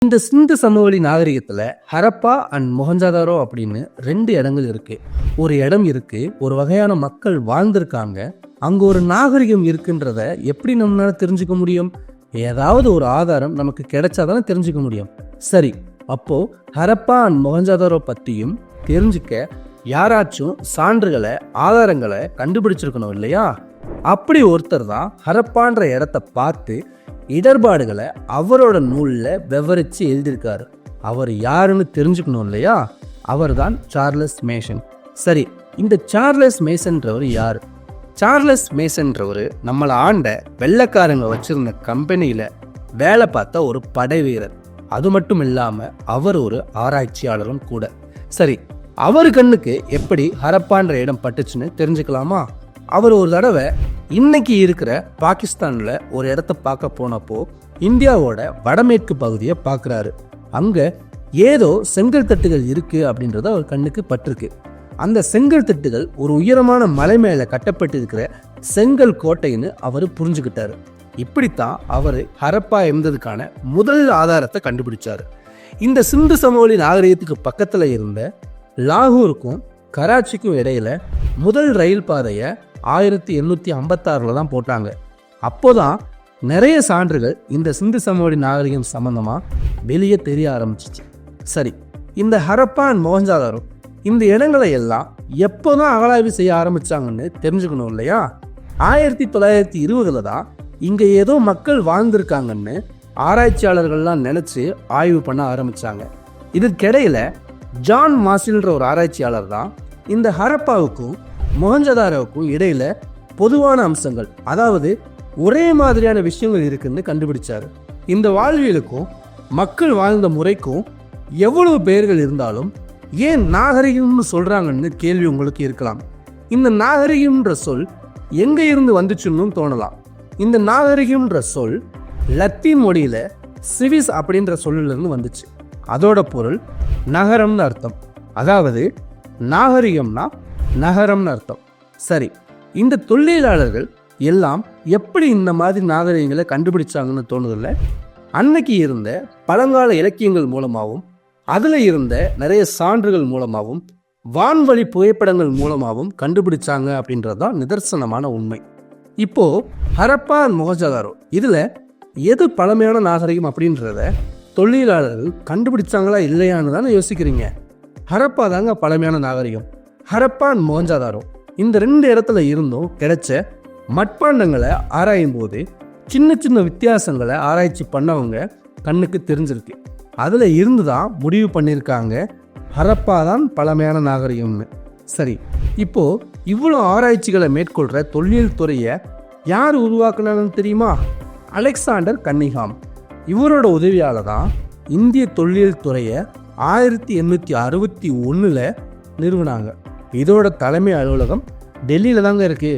இந்த சிந்து சமவெளி நாகரிகத்துல ஹரப்பா அண்ட் மொஹஞ்சதாரோ அப்படின்னு 2 இடங்கள் இருக்கு. ஒரு இடம் இருக்கு, ஒரு வகையான மக்கள் வாழ்ந்திருக்காங்க, அங்க ஒரு நாகரிகம் இருக்குன்றத எப்படி நம்மளால தெரிஞ்சுக்க முடியும்? ஏதாவது ஒரு ஆதாரம் நமக்கு கிடைச்சாதானே தெரிஞ்சுக்க முடியும். சரி, அப்போ ஹரப்பா அண்ட் மொஹஞ்சதாரோ பத்தியும் தெரிஞ்சுக்க யாராச்சும் சான்றுகளை ஆதாரங்களை கண்டுபிடிச்சிருக்கணும் இல்லையா? அப்படி ஒருத்தர் தான் ஹரப்பான்ற இடத்த பார்த்து இடர்பாடுகளை அவரோட நூலில் விவரித்து எழுதியிருக்காரு. அவர் யாருன்னு தெரிஞ்சுக்கணும் இல்லையா? அவர் தான் சார்லஸ் மேசன். சரி, இந்த சார்லஸ் மேசன்றவர் யார்? சார்லஸ் மேசன்றவர் நம்மளை ஆண்ட வெள்ளைக்காரங்க வச்சிருந்த கம்பெனியில் வேலை பார்த்த ஒரு படை வீரர். அது மட்டும் இல்லாமல் அவர் ஒரு ஆராய்ச்சியாளரும் கூட. சரி, அவர் கண்ணுக்கு எப்படி ஹரப்பான்ற இடம் பட்டுச்சுன்னு தெரிஞ்சுக்கலாமா? அவர் ஒரு தடவை இன்னைக்கு இருக்கிற பாகிஸ்தானில் ஒரு இடத்த பார்க்க போனப்போ இந்தியாவோட வடமேற்கு பகுதியை பார்க்குறாரு. அங்கே ஏதோ செங்கல் தட்டுகள் இருக்குது அப்படின்றது அவர் கண்ணுக்கு பட்டிருக்கு. அந்த செங்கல் தட்டுகள் ஒரு உயரமான மலை மேலே கட்டப்பட்டிருக்கிற செங்கல் கோட்டைன்னு அவர் புரிஞ்சுக்கிட்டாரு. இப்படித்தான் அவர் ஹரப்பா இருந்ததுக்கான முதல் ஆதாரத்தை கண்டுபிடிச்சாரு. இந்த சிந்து சமவெளி நாகரிகத்துக்கு பக்கத்தில் இருந்த லாகூருக்கும் கராச்சிக்கும் இடையில முதல் ரயில் பாதையை 1856 தான் போட்டாங்க. அப்போதான் நிறைய சான்றுகள் இந்த சிந்து சமவெளி நாகரிகம் சம்பந்தமா வெளியே தெரிய ஆரம்பிச்சிச்சு. சரி, இந்த ஹரப்பா அண்ட் மொஹஞ்சதாரோ இந்த இடங்களை எல்லாம் எப்போதான் அகழாய்வு செய்ய ஆரம்பிச்சாங்கன்னு தெரிஞ்சுக்கணும் இல்லையா? 1920 தான் இங்க ஏதோ மக்கள் வாழ்ந்திருக்காங்கன்னு ஆராய்ச்சியாளர்கள்லாம் நினைச்சு ஆய்வு பண்ண ஆரம்பிச்சாங்க. இதுக்கிடையில ஜான் மாசில்ன்ற ஒரு ஆராய்ச்சியாளர் தான் இந்த ஹரப்பாவுக்கும் மொஹஞ்சதாரோவுக்கும் இடையில பொதுவான அம்சங்கள், அதாவது ஒரே மாதிரியான விஷயங்கள் இருக்குன்னு கண்டுபிடிச்சாரு. இந்த வாழ்வியலுக்கும் மக்கள் வாழ்ந்த முறைக்கும் எவ்வளவு பெயர்கள் இருந்தாலும் ஏன் நாகரிகம்னு சொல்றாங்கன்னு கேள்வி உங்களுக்கு இருக்கலாம். இந்த நாகரிகம்ன்ற சொல் எங்க இருந்து வந்துச்சுன்னு தோணலாம். இந்த நாகரிகம்ன்ற சொல் லத்தீன் மொழியில சிவிஸ் அப்படின்ற சொல்லில இருந்து வந்துச்சு. அதோட பொருள் நகரம்னு அர்த்தம். அதாவது நாகரிகம்னா நகரம்னு அர்த்தம். சரி, இந்த தொழிலாளர்கள் எல்லாம் எப்படி இந்த மாதிரி நாகரிகங்களை கண்டுபிடிச்சாங்கன்னு தோணுதில்ல? அன்னைக்கு இருந்த பழங்கால இலக்கியங்கள் மூலமாகவும் அதில் இருந்த நிறைய சான்றுகள் மூலமாகவும் வான்வழி புகைப்படங்கள் மூலமாகவும் கண்டுபிடிச்சாங்க அப்படின்றதுதான் நிதர்சனமான உண்மை. இப்போ ஹரப்பா மொஹஞ்சதாரோ இதுல எது பழமையான நாகரிகம் அப்படின்றத தொழிலாளர்கள் கண்டுபிடிச்சாங்களா இல்லையான்னு தானே யோசிக்கிறீங்க. ஹரப்பா தாங்க பழமையான நாகரிகம். ஹரப்பா அண்ட் மொஹஞ்சதாரோ இந்த 2 இடத்துல இருந்தும் கிடைச்ச மட்பாண்டங்களை ஆராயும் போது சின்ன சின்ன வித்தியாசங்களை ஆராய்ச்சி பண்ணவங்க கண்ணுக்கு தெரிஞ்சிருக்கு. அதில் இருந்து தான் முடிவு பண்ணியிருக்காங்க ஹரப்பா தான் பழமையான நாகரிகம்னு. சரி, இப்போ இவ்வளோ ஆராய்ச்சிகளை மேற்கொள்கிற தொல்லியல் துறையை யார் உருவாக்குனாங்கன்னு தெரியுமா? Alexander Cunningham. இவரோட உதவியால் தான் இந்திய தொல்லியல் துறையை 1861 நிறுவனாங்க. இதோட தலைமை அலுவலகம் டெல்லியில தாங்க இருக்கு.